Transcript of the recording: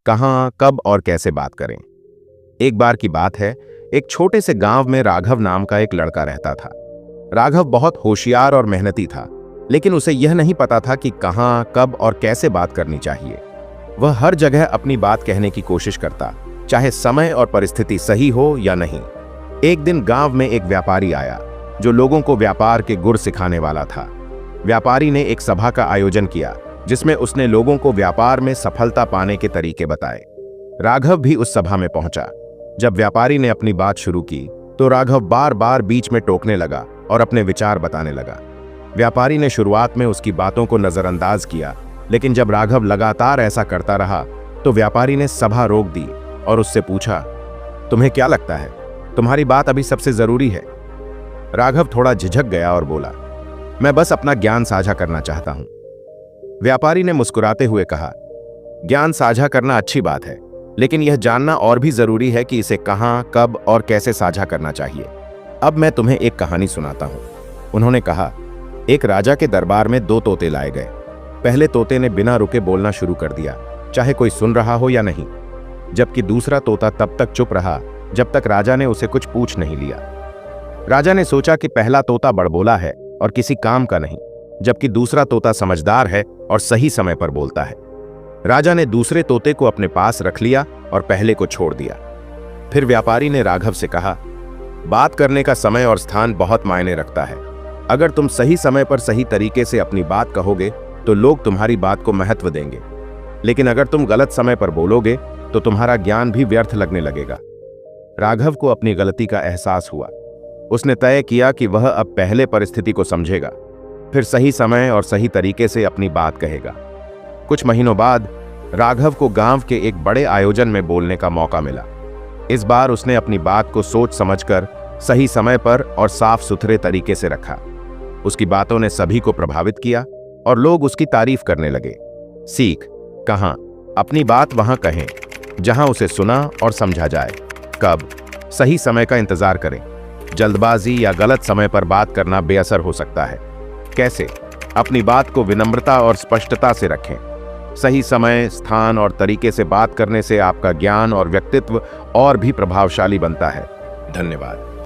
कहाँ, कब और कैसे बात करें। एक बार की बात है, एक छोटे से गांव में राघव नाम का एक लड़का रहता था। राघव बहुत होशियार और मेहनती था, लेकिन उसे यह नहीं पता था कि कहाँ, कब और कैसे बात करनी चाहिए। वह हर जगह अपनी बात कहने की कोशिश करता, चाहे समय और परिस्थिति सही हो या नहीं। एक दिन गांव में एक व्यापारी आया जो लोगों को व्यापार के गुर सिखाने वाला था। व्यापारी ने एक सभा का आयोजन किया जिसमें उसने लोगों को व्यापार में सफलता पाने के तरीके बताए। राघव भी उस सभा में पहुंचा। जब व्यापारी ने अपनी बात शुरू की तो राघव बार बार बीच में टोकने लगा और अपने विचार बताने लगा। व्यापारी ने शुरुआत में उसकी बातों को नजरअंदाज किया, लेकिन जब राघव लगातार ऐसा करता रहा तो व्यापारी ने सभा रोक दी और उससे पूछा, तुम्हें क्या लगता है, तुम्हारी बात अभी सबसे जरूरी है? राघव थोड़ा झिझक गया और बोला, मैं बस अपना ज्ञान साझा करना चाहता हूं। व्यापारी ने मुस्कुराते हुए कहा, ज्ञान साझा करना अच्छी बात है, लेकिन यह जानना और भी जरूरी है कि इसे कहां, कब और कैसे साझा करना चाहिए। अब मैं तुम्हें एक कहानी सुनाता हूं। उन्होंने कहा, एक राजा के दरबार में 2 तोते लाए गए। पहले तोते ने बिना रुके बोलना शुरू कर दिया, चाहे कोई सुन रहा हो या नहीं, जबकि दूसरा तोता तब तक चुप रहा जब तक राजा ने उसे कुछ पूछ नहीं लिया। राजा ने सोचा कि पहला तोता बड़बोला है और किसी काम का नहीं, जबकि दूसरा तोता समझदार है और सही समय पर बोलता है। राजा ने दूसरे तोते को अपने पास रख लिया और पहले को छोड़ दिया। फिर व्यापारी ने राघव से कहा, बात करने का समय और स्थान बहुत मायने रखता है। अगर तुम सही समय पर सही तरीके से अपनी बात कहोगे तो लोग तुम्हारी बात को महत्व देंगे, लेकिन अगर तुम गलत समय पर बोलोगे तो तुम्हारा ज्ञान भी व्यर्थ लगने लगेगा। राघव को अपनी गलती का एहसास हुआ। उसने तय किया कि वह अब पहले परिस्थिति को समझेगा, फिर सही समय और सही तरीके से अपनी बात कहेगा। कुछ महीनों बाद राघव को गांव के एक बड़े आयोजन में बोलने का मौका मिला। इस बार उसने अपनी बात को सोच समझकर सही समय पर और साफ सुथरे तरीके से रखा। उसकी बातों ने सभी को प्रभावित किया और लोग उसकी तारीफ करने लगे। सीख, कहां, अपनी बात वहां कहें जहां उसे सुना और समझा जाए। कब, सही समय का इंतजार करें। जल्दबाजी या गलत समय पर बात करना बेअसर हो सकता है। कैसे, अपनी बात को विनम्रता और स्पष्टता से रखें। सही समय, स्थान और तरीके से बात करने से आपका ज्ञान और व्यक्तित्व और भी प्रभावशाली बनता है। धन्यवाद।